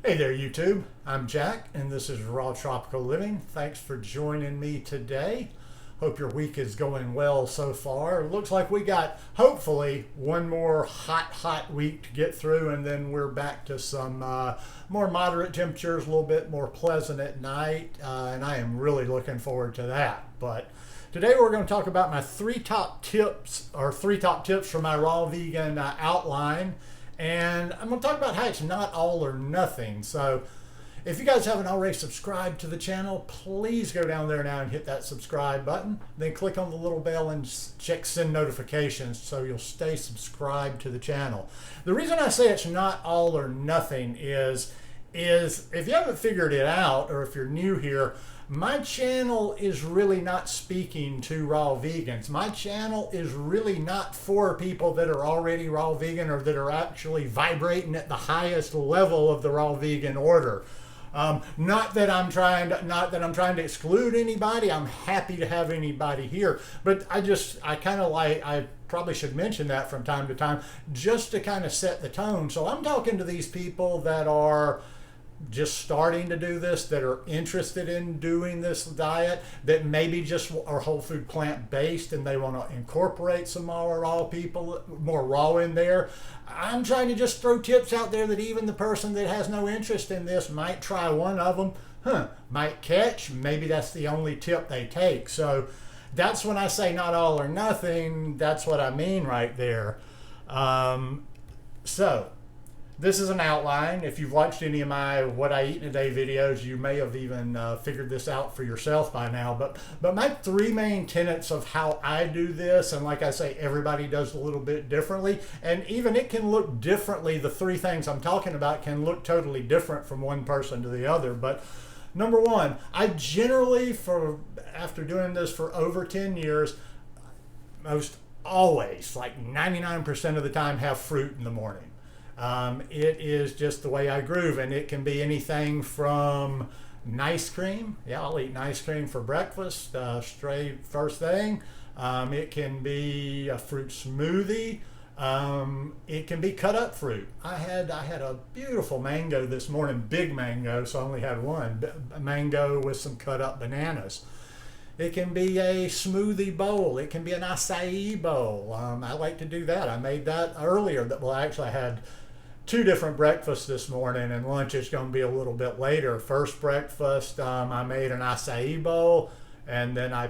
Hey there, YouTube. I'm Jack, and this is Raw Tropical Living. Thanks for joining me today. Hope your week is going well so far. Looks like we got, hopefully, one more hot week to get through, and then we're back to some more moderate temperatures, a little bit more pleasant at night, and I am really looking forward to that. But today we're going to talk about my three top tips for my raw vegan outline. And I'm going to talk about how it's not all or nothing. So if you guys haven't already subscribed to the channel, please go down there now and hit that subscribe button. Then click on the little bell and check send notifications so you'll stay subscribed to the channel. The reason I say it's not all or nothing is if you haven't figured it out, or if you're new here, my channel is really not speaking to raw vegans. My channel is really not for people that are already raw vegan or that are actually vibrating at the highest level of the raw vegan order. Not that I'm trying to exclude anybody. I'm happy to have anybody here, but I probably should mention that from time to time just to kind of set the tone. So I'm talking to these people that are just starting to do this, that are interested in doing this diet, that maybe just are whole food plant based and they want to incorporate some more raw in there. I'm trying to just throw tips out there that even the person that has no interest in this might try one of them, might catch. Maybe that's the only tip they take. So that's when I say not all or nothing. That's what I mean right there. So this is an outline. If you've watched any of my What I Eat in a Day videos, you may have even figured this out for yourself by now. But my three main tenets of how I do this, and like I say, everybody does a little bit differently, and even it can look differently. The three things I'm talking about can look totally different from one person to the other. But number one, I generally, after doing this for over 10 years, most always, like 99% of the time, have fruit in the morning. It is just the way I groove, and it can be anything from ice cream. Yeah, I'll eat ice cream for breakfast, straight first thing. It can be a fruit smoothie. It can be cut up fruit. I had a beautiful mango this morning, big mango, so I only had one mango with some cut up bananas. It can be a smoothie bowl. It can be an acai bowl. I like to do that. I made that earlier. I had two different breakfasts this morning, and lunch is going to be a little bit later. First breakfast, I made an acai bowl, and then I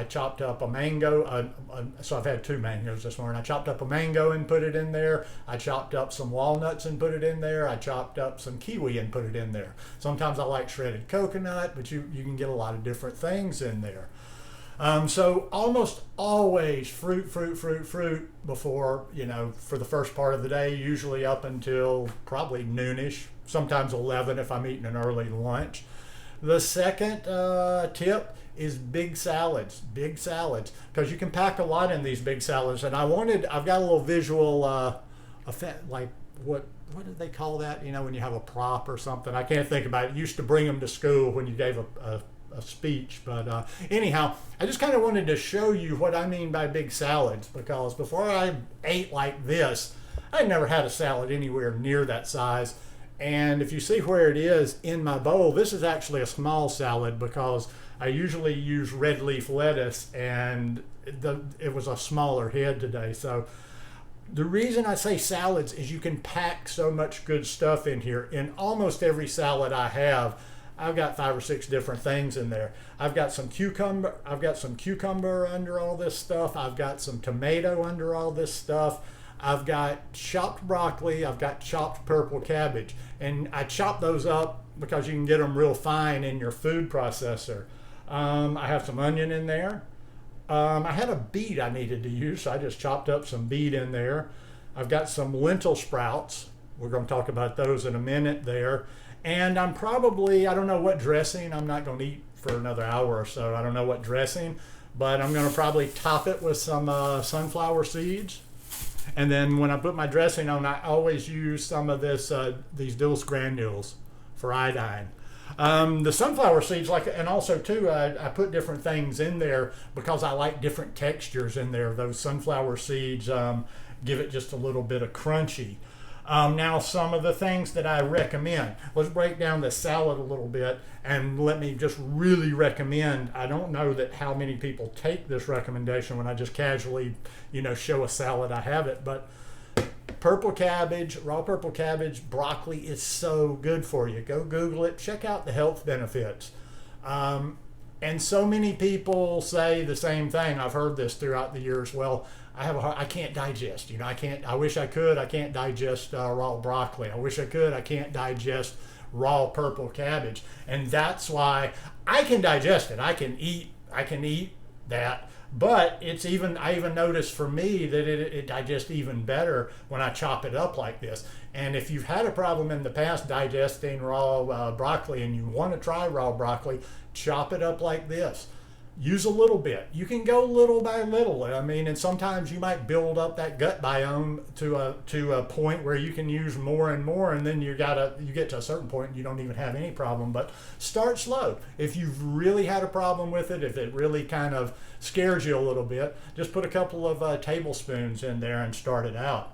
chopped up a mango. So I've had two mangoes this morning. I chopped up a mango and put it in there. I chopped up some walnuts and put it in there. I chopped up some kiwi and put it in there. Sometimes I like shredded coconut, but you can get a lot of different things in there. So almost always fruit before, for the first part of the day, usually up until probably noonish, sometimes 11 if I'm eating an early lunch. The second tip is big salads, because you can pack a lot in these big salads. And I've got a little visual effect, like what do they call that? When you have a prop or something. I can't think about it. Used to bring them to school when you gave a speech, but anyhow, I just kind of wanted to show you what I mean by big salads, because before I ate like this, I never had a salad anywhere near that size. And if you see where it is in my bowl, this is actually a small salad, because I usually use red leaf lettuce, and it was a smaller head today. So the reason I say salads is you can pack so much good stuff in here. In almost every salad I have, I've got 5 or 6 different things in there. I've got some cucumber under all this stuff. I've got some tomato under all this stuff. I've got chopped broccoli. I've got chopped purple cabbage. And I chop those up because you can get them real fine in your food processor. I have some onion in there. I had a beet I needed to use, so I just chopped up some beet in there. I've got some lentil sprouts. We're going to talk about those in a minute there. And I don't know what dressing. I'm not going to eat for another hour or so. I don't know what dressing, but I'm going to probably top it with some sunflower seeds. And then when I put my dressing on, I always use some of these Dulce granules for iodine. The sunflower seeds, and also too, I put different things in there because I like different textures in there. Those sunflower seeds give it just a little bit of crunchy. Now, some of the things that I recommend. Let's break down the salad a little bit, and let me just really recommend. I don't know that how many people take this recommendation when I just casually, show a salad. I have it, but purple cabbage, raw purple cabbage, broccoli is so good for you. Go Google it. Check out the health benefits. And so many people say the same thing. I've heard this throughout the years. Well, I can't digest. I wish I could. I can't digest raw broccoli. I wish I could. I can't digest raw purple cabbage. And that's why I can digest it. I can eat that. But I even noticed for me that it digests even better when I chop it up like this. And if you've had a problem in the past digesting raw broccoli and you want to try raw broccoli, chop it up like this. Use a little bit. You can go little by little. And sometimes you might build up that gut biome to a point where you can use more and more, and then you get to a certain point and you don't even have any problem. But start slow. If you've really had a problem with it, if it really kind of scares you a little bit, just put a couple of tablespoons in there and start it out.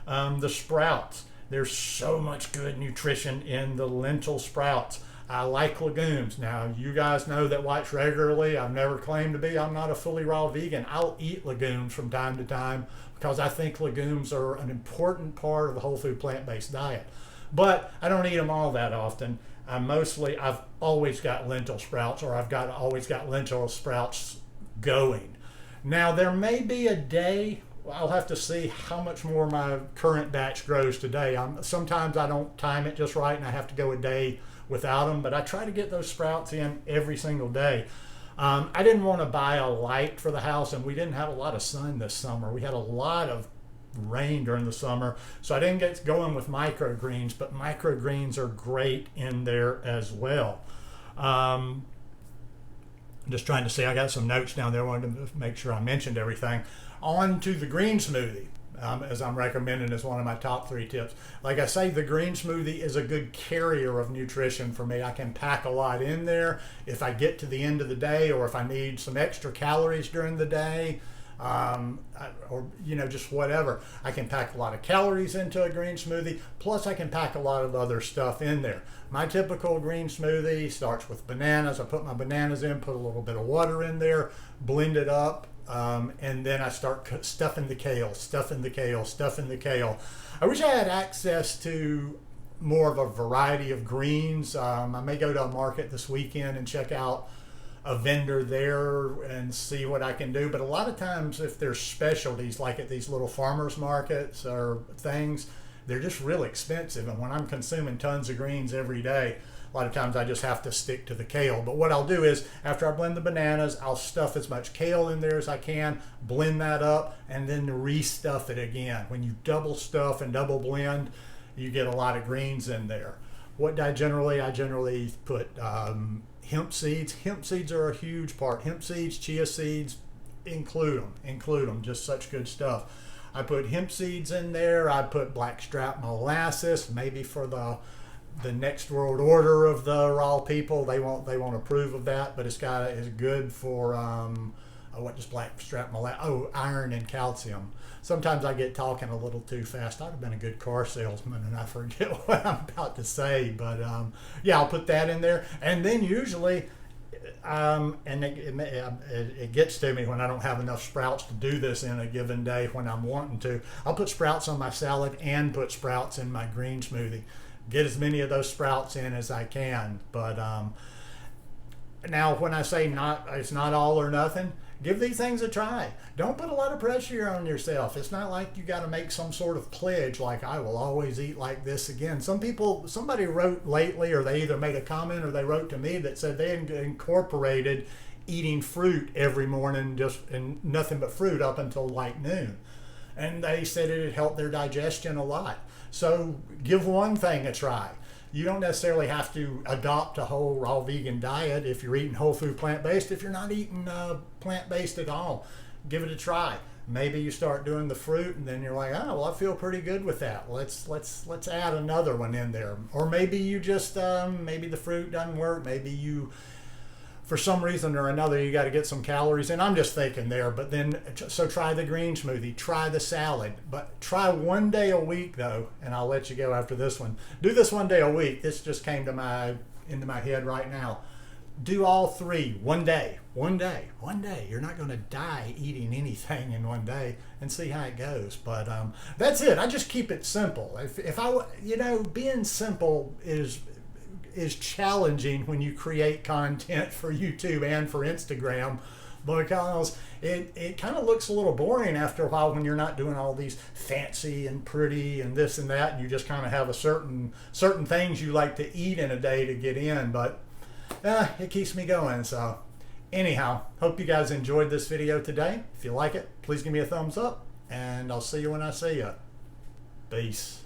The sprouts. There's so much good nutrition in the lentil sprouts. I like legumes. Now, you guys know that watch regularly. I've never claimed to be. I'm not a fully raw vegan. I'll eat legumes from time to time because I think legumes are an important part of the whole food plant-based diet. But I don't eat them all that often. I've always got lentil sprouts, or always got lentil sprouts going. Now, there may be a day, I'll have to see how much more my current batch grows today. Sometimes I don't time it just right and I have to go a day without them, but I try to get those sprouts in every single day. I didn't want to buy a light for the house, and we didn't have a lot of sun this summer. We had a lot of rain during the summer, so I didn't get going with microgreens, but microgreens are great in there as well. I'm just trying to see, I got some notes down there. I wanted to make sure I mentioned everything. On to the green smoothie. As I'm recommending as one of my top 3 tips. Like I say, the green smoothie is a good carrier of nutrition for me. I can pack a lot in there if I get to the end of the day, or if I need some extra calories during the day, or just whatever. I can pack a lot of calories into a green smoothie, plus I can pack a lot of other stuff in there. My typical green smoothie starts with bananas. I put my bananas in, put a little bit of water in there, blend it up, and then I start stuffing the kale. I wish I had access to more of a variety of greens. I may go to a market this weekend and check out a vendor there and see what I can do. But a lot of times, if there's specialties like at these little farmers markets or things, they're just really expensive. And when I'm consuming tons of greens every day, a lot of times I just have to stick to the kale. But what I'll do is, after I blend the bananas, I'll stuff as much kale in there as I can, blend that up, and then restuff it again. When you double stuff and double blend, you get a lot of greens in there. What I generally put hemp seeds. Hemp seeds are a huge part. Hemp seeds, chia seeds, include them. Just such good stuff. I put hemp seeds in there. I put blackstrap molasses, maybe for the next world order of the raw people. They won't approve of that, but it's good for what does blackstrap molasses? Oh, iron and calcium. Sometimes I get talking a little too fast. I'd have been a good car salesman and I forget what I'm about to say, but yeah, I'll put that in there. And then usually, and it gets to me when I don't have enough sprouts to do this in a given day when I'm wanting to. I'll put sprouts on my salad and put sprouts in my green smoothie. Get as many of those sprouts in as I can. But now when I say it's not all or nothing, give these things a try. Don't put a lot of pressure on yourself. It's not like you got to make some sort of pledge like I will always eat like this again. Somebody wrote lately, or they either made a comment or they wrote to me that said they incorporated eating fruit every morning, and nothing but fruit up until like noon. And they said it had helped their digestion a lot. So give one thing a try. You don't necessarily have to adopt a whole raw vegan diet if you're eating whole food plant-based. If you're not eating plant-based at all, give it a try. Maybe you start doing the fruit and then you're like, oh, well, I feel pretty good with that. Let's add another one in there. Or maybe you just, maybe the fruit doesn't work. Maybe you for some reason or another you got to get some calories in. I'm just thinking there, but then so try the green smoothie, try the salad, but try 1 day a week though, and I'll let you go after this one. Do this 1 day a week. This just came to into my head right now. Do all 3 1 day. You're not going to die eating anything in 1 day, and see how it goes. But that's it. I just keep it simple. If I, being simple is challenging when you create content for YouTube and for Instagram, because it kind of looks a little boring after a while when you're not doing all these fancy and pretty and this and that, and you just kind of have a certain things you like to eat in a day to get in. But it keeps me going. So anyhow, hope you guys enjoyed this video today. If you like it, please give me a thumbs up, and I'll see you when I see you. Peace.